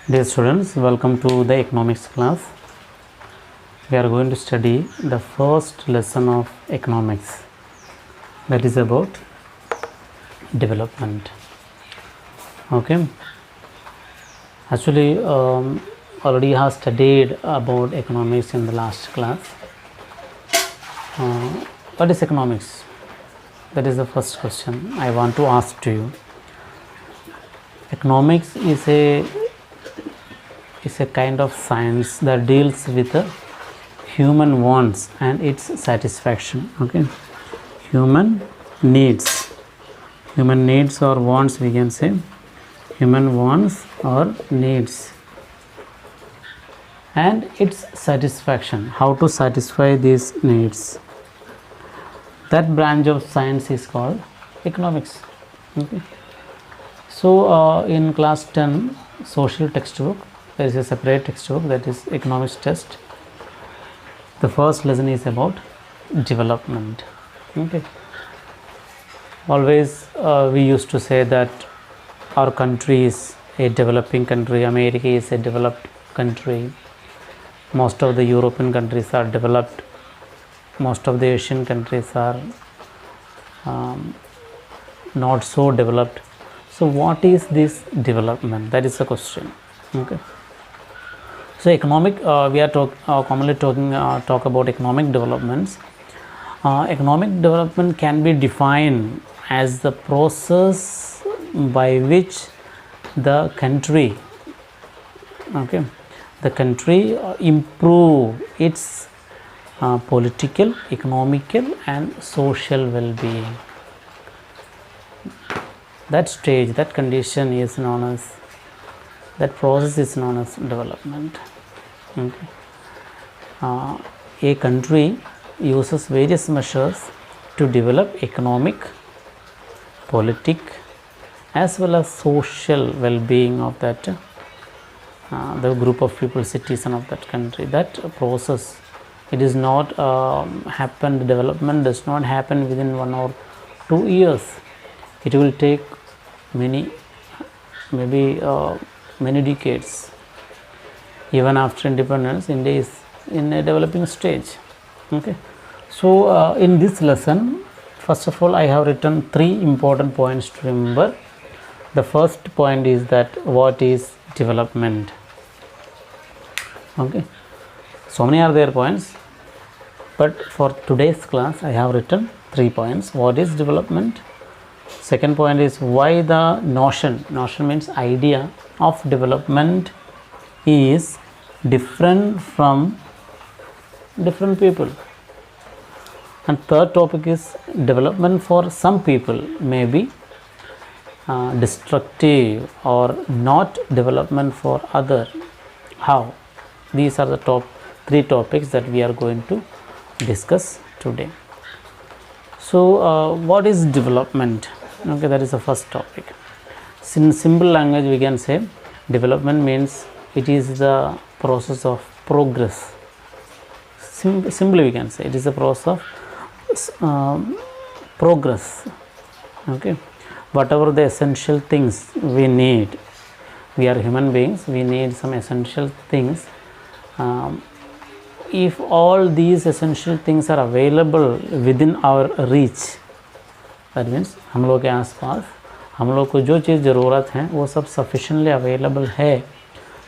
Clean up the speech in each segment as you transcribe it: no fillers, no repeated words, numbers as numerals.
Dear students, welcome to the economics class. We are going to study the first lesson of economics, that is about development. Okay, actually already have studied about economics in the last class. What is economics? That is the first question I want to ask to you. Economics is a kind of science that deals with the human wants and its satisfaction. Okay, human needs or wants, we can say human wants or needs and its satisfaction, how to satisfy these needs. That branch of science is called economics. Okay, so in class 10 social textbook, there is a separate textbook, that is economics test. The first lesson is about development. Okay, always we used to say that our country is a developing country, America is a developed country, most of the European countries are developed, most of the Asian countries are not so developed. So what is this development? That is the question. Okay, so economic, we are commonly talk about economic developments. Economic development can be defined as the process by which the country improve its political, economical and social well-being. That stage, that condition is known as, that process is known as development. Okay. A country uses various measures to develop economic, politic as well as social well-being of that the group of people, citizen of that country. That process, it is not happen, development does not happen within 1 or 2 years. It will take many decades. Even after independence, India is in a developing stage. Okay, so in this lesson, first of all, I have written 3 important points to remember. The first point is that what is development. Okay, so many are there points, but for today's class I have written 3 points. What is development? Second point is why the notion means idea of development is different from different people. And third topic is development for some people may be destructive or not development for other. How? These are the top 3 topics that we are going to discuss today. So what is development? Okay, that is the first topic. In simple language we can say development means it is the process of progress. Simply we can say it is a process of progress. Okay, whatever the essential things we need, we are human beings, we need some essential things. If all these essential things are available within our reach, that means हम लोग के आसपास हम लोग को जो चीज़ ज़रूरत है वो सब सफिशेंटली अवेलेबल है,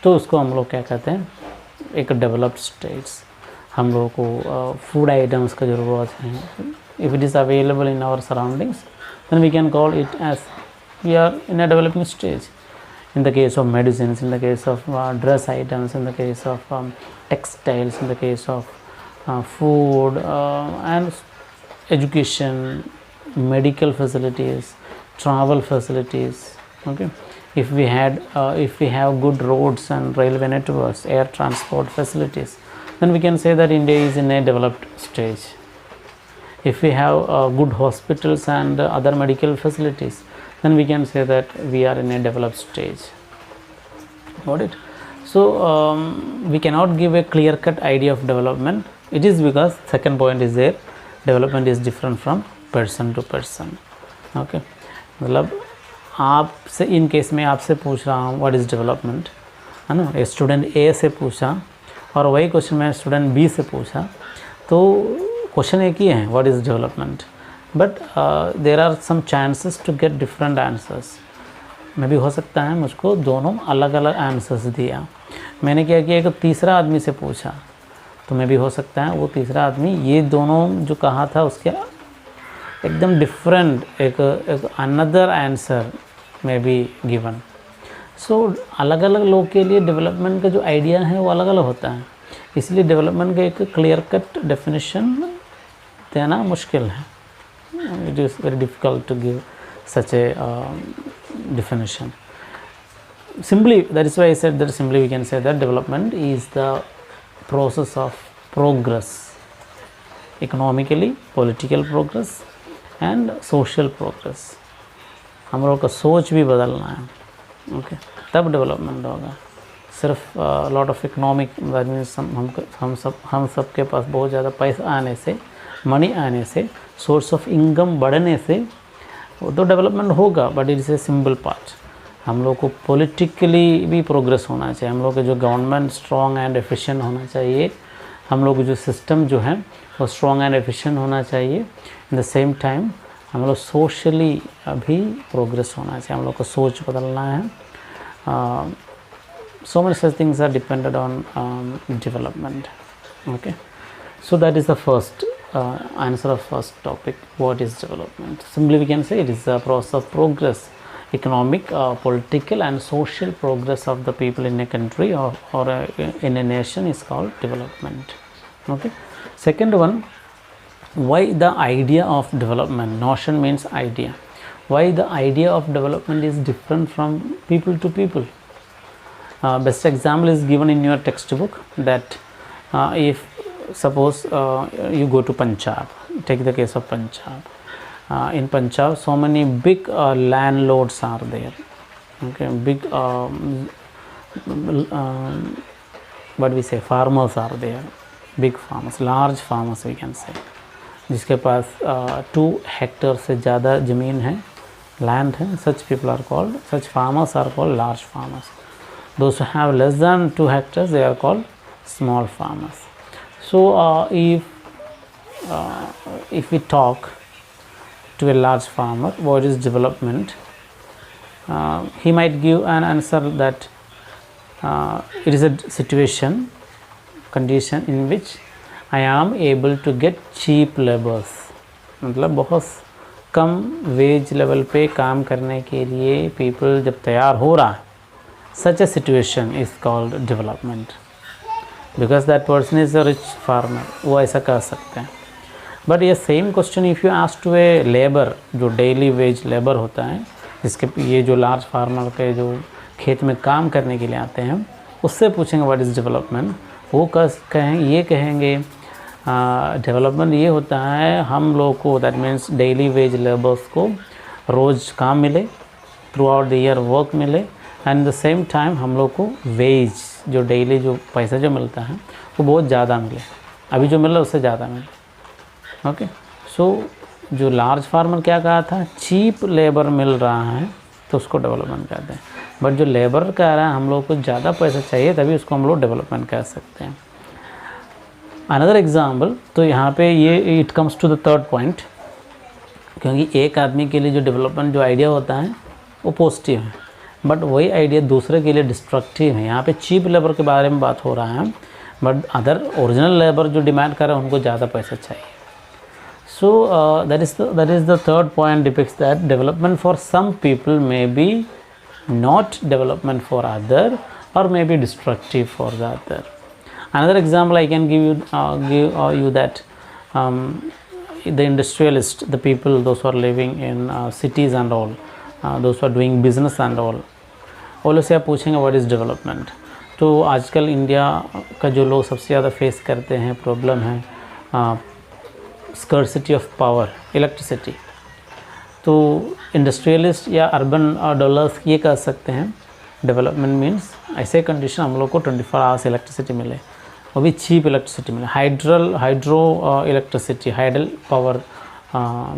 तो उसको हम लोग क्या कहते हैं, एक डेवलप्ड स्टेट्स. हम लोगों को फूड आइटम्स का ज़रूरत है, if it is available in our surroundings, then we can call it as we are in a developing stage. In the case of medicines, in the case of dress items, in the case of textiles, in the case of food and education, medical facilities, travel facilities. Okay, if we have good roads and railway networks, air transport facilities, then we can say that India is in a developed stage. If we have good hospitals and other medical facilities, then we can say that we are in a developed stage. Got it? So we cannot give a clear-cut idea of development. It is because second point is there, development is different from person to person. Okay, मतलब आपसे in case में आपसे पूछ रहा हूँ what is development, है ना, student ए से पूछा और वही क्वेश्चन मैं स्टूडेंट बी से पूछा, तो क्वेश्चन एक ही है, what is development, but there are some chances to get different answers. मैं भी हो सकता है मुझको दोनों अलग अलग आंसर्स दिया। मैंने क्या किया, एक तीसरा आदमी से पूछा, तो मैं भी हो सकता है वो तीसरा आदमी ये दोनों जो कहा था उसके एकदम डिफरेंट एक अनदर आंसर में भी गिवन। सो अलग अलग लोग के लिए डेवलपमेंट का जो आइडिया है वो अलग अलग होता है, इसलिए डेवलपमेंट का एक क्लियर कट डेफिनेशन देना मुश्किल है। It is very difficult to give such a definition. Simply, that is why I said that simply we can say that development is the process of progress, economically, political progress and social progress. हम लोग का सोच भी बदलना है, okay, तब development होगा। सिर्फ lot of economic that means हम सब के पास बहुत ज़्यादा पैसा आने से, मनी आने से, सोर्स ऑफ इनकम बढ़ने से वो तो डेवलपमेंट होगा, but it is a simple part. हम लोग को पॉलिटिकली भी प्रोग्रेस होना चाहिए, हम लोग का जो गवर्नमेंट स्ट्रॉन्ग एंड एफिशिएंट होना चाहिए, हम लोग जो सिस्टम जो है वो स्ट्रॉन्ग एंड एफिशिएंट होना चाहिए। इन द सेम टाइम हम लोग सोशली भी प्रोग्रेस होना चाहिए, हम लोग को सोच बदलना है। So much such things are depended on development, okay. So that is the first answer of first topic, what is development. Simply we can say it is a process of progress, economic, political and social progress of the people in a country or in a nation is called development, okay. Second one, why the idea of development, notion means idea, why the idea of development is different from people to people. Best example is given in your textbook that if suppose you go to Punjab, take the case of Punjab. In Punjab, so many big landlords are there, okay, big what we say, farmers are there, big farmers, large farmers we can say, जिसके पास 2 hectare से ज़्यादा ज़मीन है, land है, such people are called, such farmers are called large farmers. Those who have less than 2 hectares, they are called small farmers. So if we talk to a large farmer what is development, he might give an answer that it is a situation, condition in which I am able to get cheap laborers, मतलब बहुत कम wage level पे काम करने के लिए people जब तैयार हो रहा है, such a situation is called development. Because that person is a rich farmer, वो ऐसा कर सकते हैं। बट ये same question if you ask to a labour, जो डेली वेज लेबर होता है, जिसके ये जो लार्ज फार्मर के जो खेत में काम करने के लिए आते हैं, उससे पूछेंगे व्हाट इज़ डेवलपमेंट, वो कहेंगे डेवलपमेंट ये होता है हम लोग को, that means daily veg labours को रोज़ काम मिले, through out the year work मिले, एंड द सेम टाइम हम लोग को वेज जो डेली जो पैसा जो मिलता है वो बहुत ज़्यादा मिले, अभी जो मिल रहा है उससे ज़्यादा मिले, ओके। सो जो लार्ज फार्मर क्या कहा था, चीप लेबर मिल रहा है तो उसको डेवलपमेंट कहते हैं, बट जो लेबर कह रहा है हम लोग को ज़्यादा पैसा चाहिए तभी उसको हम लोग डेवलपमेंट कह सकते हैं। अनदर एग्जाम्पल, तो यहाँ पे ये it comes to the third point, क्योंकि एक आदमी के लिए जो डेवलपमेंट जो आइडिया होता है वो पॉजिटिव है, बट वही आइडिया दूसरे के लिए डिस्ट्रक्टिव है। यहाँ पे चीप लेबर के बारे में बात हो रहा है, बट अदर ओरिजिनल लेबर जो डिमांड कर रहे हैं उनको ज़्यादा पैसा चाहिए। So that is the third point depicts that development for some people may be not development for other और may be destructive for the other. Another example I can give you that the industrialist, the people those who are living in cities and all, those who are doing business and all से आप पूछेंगे what is development. तो आजकल India का जो लोग सबसे ज़्यादा फेस करते हैं प्रॉब्लम है स्कर्सिटी ऑफ पावर, इलेक्ट्रिसिटी। तो इंडस्ट्रियलिस्ट या अर्बन डवेलपर्स ये कह सकते हैं डेवलपमेंट मीन्स ऐसे कंडीशन हम लोग को 24 आवर्स इलेक्ट्रिसिटी मिले, वो भी चीप इलेक्ट्रिसिटी मिले, हाइड्रो इलेक्ट्रिसिटी, हाइडल पावर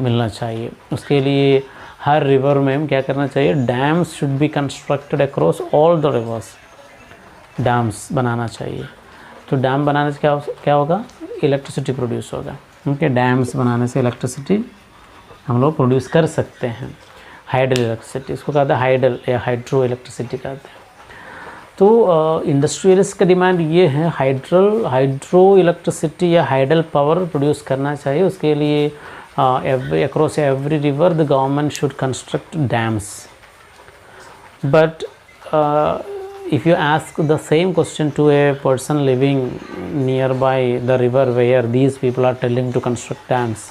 मिलना चाहिए। उसके लिए हर रिवर में क्या करना चाहिए, dams should be constructed across all the rivers, dams बनाना चाहिए। तो डैम बनाने से क्या होगा, इलेक्ट्रिसिटी प्रोड्यूस होगा। ओके, डैम्स बनाने से इलेक्ट्रिसिटी हम लोग प्रोड्यूस कर सकते हैं, हाइडल इलेक्ट्रिसिटी, इसको कहते हैं हाइडल या हाइड्रो इलेक्ट्रिसिटी कहते हैं। तो इंडस्ट्रियलिस्ट का डिमांड ये है हाइड्रो इलेक्ट्रिसिटी या हाइडल पावर प्रोड्यूस करना चाहिए। उसके लिए across every river the government should construct dams. But if you ask the same question to a person living nearby the river where these people are telling to construct dams,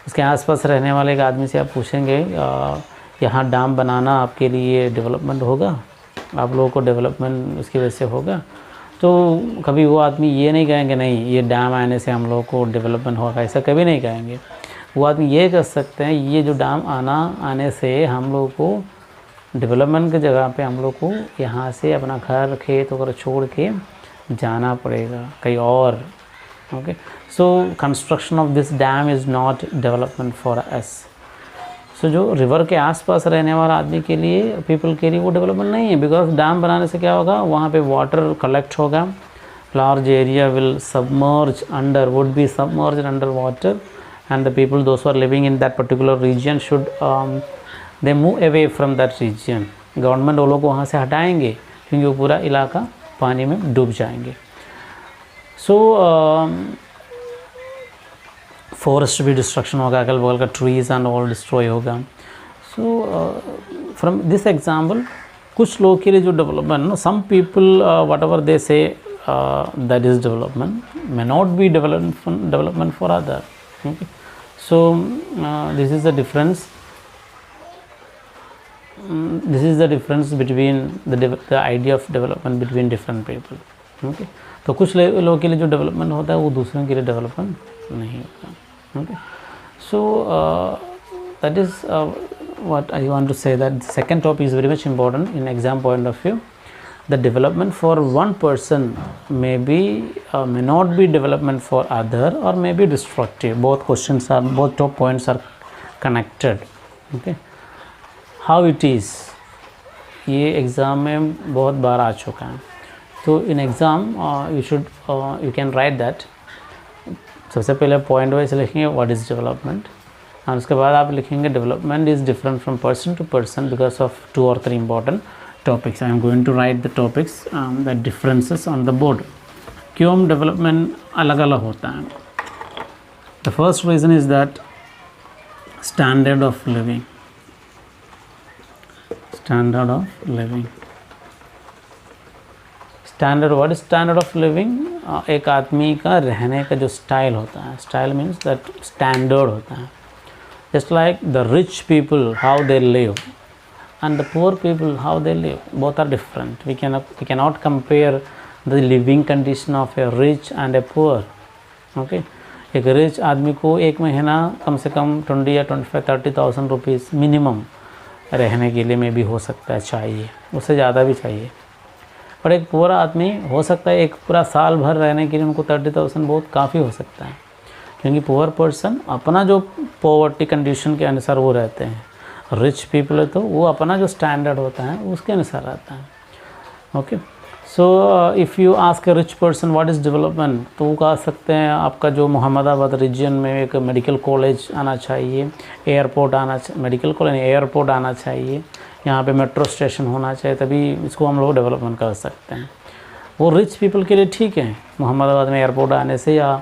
उसके आसपास रहने वाले एक आदमी से आप पूछेंगे यहाँ डैम बनाना आपके लिए डेवलपमेंट होगा, आप लोगों को डेवलपमेंट उसकी वजह से होगा, तो कभी वो आदमी ये नहीं कहेंगे नहीं ये डैम आने से हम लोगों को डेवलपमेंट होगा, ऐसा कभी नहीं कहेंगे। वो आदमी ये कह सकते हैं ये जो डैम आने से हम लोगों को डेवलपमेंट की जगह पे हम लोग को यहाँ से अपना घर खेत वगैरह छोड़ के जाना पड़ेगा कहीं और। Okay, so construction of this dam is not development for us. So जो रिवर के आसपास रहने वाला आदमी के लिए, पीपल के लिए वो डेवलपमेंट नहीं है, बिकॉज डैम बनाने से क्या होगा, वहाँ पे वाटर कलेक्ट होगा, large area will submerge under, would be submerge under water, and the people those are living in that particular region should they move away from that region. Government वो लोग को वहाँ से हटाएंगे क्योंकि वो पूरा इलाका पानी में डूब जाएंगे। सो फॉरेस्ट भी डिस्ट्रक्शन होगा, अगल बगल का ट्रीज एंड ऑल डिस्ट्रॉय होगा। सो फ्रॉम दिस एग्जाम्पल कुछ लोगों के लिए जो development, no some people whatever they say that is development may not be development for other. Okay, so this is the difference. This is the difference between the idea of development between different people. Okay, तो कुछ लोगों के लिए जो development होता है वो दूसरों के लिए डेवलपमेंट नहीं होता। Okay, so that is what I want to say, that the second topic is very much important in exam point of view. The development for one person may not be development for other or may be destructive. Both top points are connected. Okay, how it is, ये exam में बहुत बार आ चुका है। तो in exam you can write that. सबसे पहले पॉइंट वाइज लिखेंगे व्हाट इज़ डेवलपमेंट, और उसके बाद आप लिखेंगे development is different from person to person because of 2 or 3 important topics. I am going to write the topics the differences on the board. क्यों development अलग अलग होता है? The first reason is that standard of living. Standard of living, standard, what is standard of living? एक आदमी का रहने का जो स्टाइल होता है, स्टाइल मीन्स दैट स्टैंडर्ड होता है। Just like the rich people how they live and the poor people how they live, both are different. We can not compare the living condition of a rich and a poor. Okay, एक rich आदमी को एक महीना कम से कम 20 या 25, 30,000 rupees minimum रहने के लिए में भी हो सकता है, चाहिए, उससे ज़्यादा भी चाहिए। पर एक पूरा आदमी हो सकता है एक पूरा साल भर रहने के लिए उनको 30,000 बहुत काफ़ी हो सकता है, क्योंकि पुअर पर्सन अपना जो पॉवर्टी कंडीशन के अनुसार वो रहते हैं। रिच पीपल है तो वो अपना जो स्टैंडर्ड होता है उसके अनुसार रहता है। Okay, so if you ask A rich person what is development, तो वो कह सकते हैं आपका जो मोहम्मदाबाद रीजन में एक मेडिकल कॉलेज आना चाहिए, एयरपोर्ट आना, मेडिकल कॉलेज एयरपोर्ट आना चाहिए, यहाँ पे मेट्रो स्टेशन होना चाहिए, तभी इसको हम लोग डेवलपमेंट कर सकते हैं। वो रिच पीपल के लिए ठीक है, मोहम्मदाबाद में एयरपोर्ट आने से या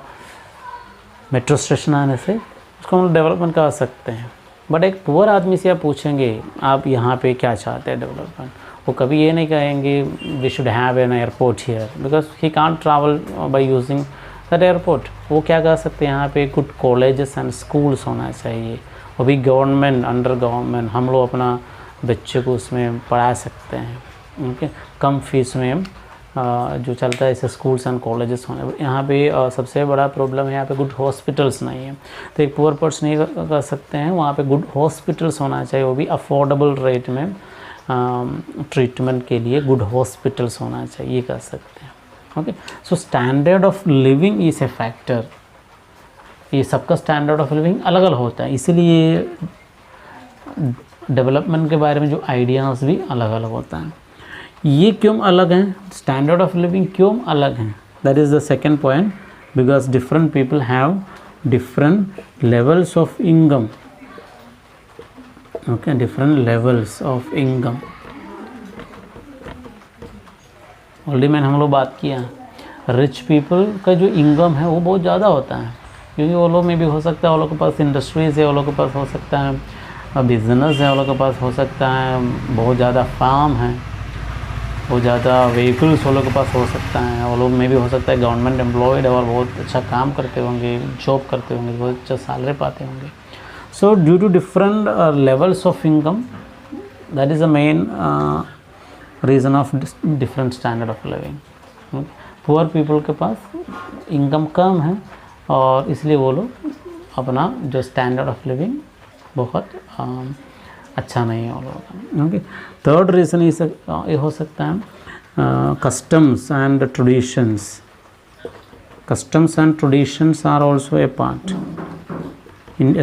मेट्रो स्टेशन आने से उसको हम लोग डेवलपमेंट कर सकते हैं। बट एक पुअर आदमी से आप पूछेंगे आप यहाँ पे क्या चाहते हैं डेवलपमेंट, वो कभी ये नहीं कहेंगे we should have an airport here, because he can't travel by using that airport. वो क्या कर सकते हैं, यहाँ पे गुड कॉलेजेस एंड स्कूल्स होना चाहिए, वो भी गवर्नमेंट, अंडर गवर्नमेंट, हम लोग अपना बच्चे को उसमें पढ़ा सकते हैं। ओके, कम फीस में जो चलता है ऐसे स्कूल्स एंड कॉलेजेस होने। यहाँ पे सबसे बड़ा प्रॉब्लम है यहाँ पे गुड हॉस्पिटल्स नहीं है, तो एक पुअर पर्सन ये कर सकते हैं वहाँ पे गुड हॉस्पिटल्स होना चाहिए, वो भी अफोर्डेबल रेट में ट्रीटमेंट के लिए गुड हॉस्पिटल्स होना चाहिए, ये कर सकते हैं। Okay, so standard of living is a factor. ये सबका स्टैंडर्ड ऑफ लिविंग अलग अलग होता है, इसीलिए डेवलपमेंट के बारे में जो आइडियाज़ भी अलग अलग होता है। ये क्यों अलग हैं, स्टैंडर्ड ऑफ लिविंग क्यों अलग हैं, that is the second point, because different people have different levels of income, okay, different levels of income. Already मैंने हम लोग बात किया, रिच पीपल का जो इनकम है वो बहुत ज़्यादा होता है, क्योंकि वो लोग में भी हो सकता है, वो लोग के पास इंडस्ट्रीज़ है, वो लोग के पास हो सकता है बिजनेस है, वो लोग के पास हो सकता है बहुत ज़्यादा फार्म है, बहुत ज़्यादा व्हीकल्स वो लोग के पास हो सकता है, वो लोग में भी हो सकता है गवर्नमेंट एम्प्लॉयड है और बहुत अच्छा काम करते होंगे, जॉब करते होंगे, बहुत अच्छा सैलरी पाते होंगे। So due to different levels of income, that is the main reason of different standard of living. Poor people के पास इनकम कम है और इसलिए वो लोग अपना जो स्टैंडर्ड ऑफ लिविंग बहुत अच्छा नहीं है वो लोगों का। ओके, थर्ड रीज़न ये हो सकता है customs and traditions. Customs and traditions are also a part.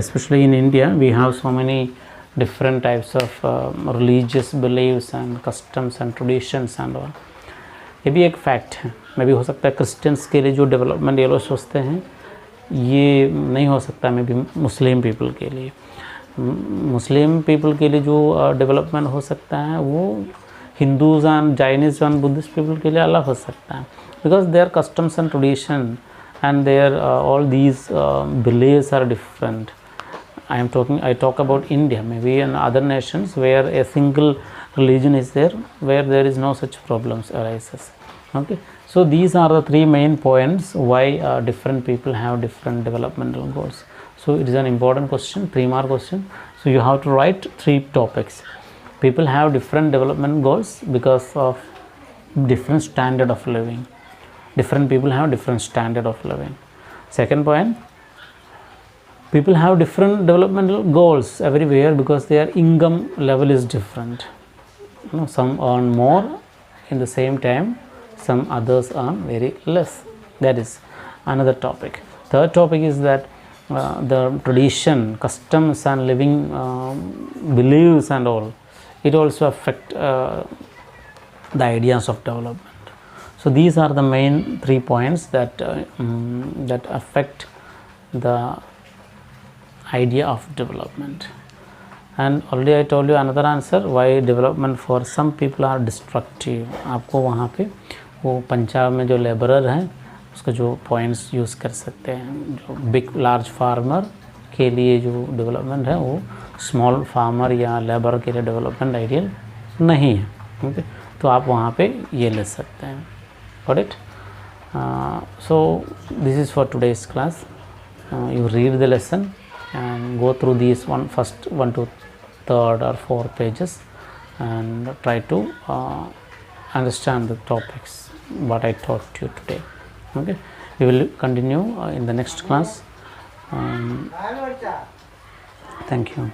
Especially in India, we have so many different types of religious beliefs and customs and traditions and all. ये भी एक fact है। मे भी हो सकता है क्रिश्चियंस के लिए जो डेवलपमेंट ये लोग सोचते हैं ये नहीं हो सकता, मे भी मुस्लिम पीपल के लिए, मुस्लिम पीपल के लिए जो डेवलपमेंट हो सकता है वो Hindus and Chinese and Buddhist people के लिए अलग हो सकता है, because their customs and tradition and their all these beliefs are different. I talk about India, maybe in other nations where a single religion is there, where there is no such problems arises. Okay, so these are the three main points why different people have different developmental goals. So it is an important question, 3-mark question. So you have to write 3 topics. People have different development goals because of different standard of living. Different people have different standard of living. Second point, people have different developmental goals everywhere because their income level is different. Some earn more in the same time, some others earn very less. That is another topic. Third topic is that the tradition, customs and living beliefs and all, it also affect the ideas of development. So these are the main 3 points that that affect the idea of development. And already I told you another answer why development for some people are destructive. आपको वहाँ पे वो पंजाब में जो labourer हैं उसका जो points use कर सकते हैं। जो बिग लार्ज फार्मर के लिए जो डेवलपमेंट है वो स्मॉल फार्मर या लेबर के लिए डेवलपमेंट आइडियल नहीं है। ओके, तो आप वहाँ पे ये ले सकते हैं। Got it? So this is for today's class. You read the lesson and go through these first 1 to 3rd or 4th pages and try to understand the topics what I taught you today. Okay, we will continue in the next class. Thank you.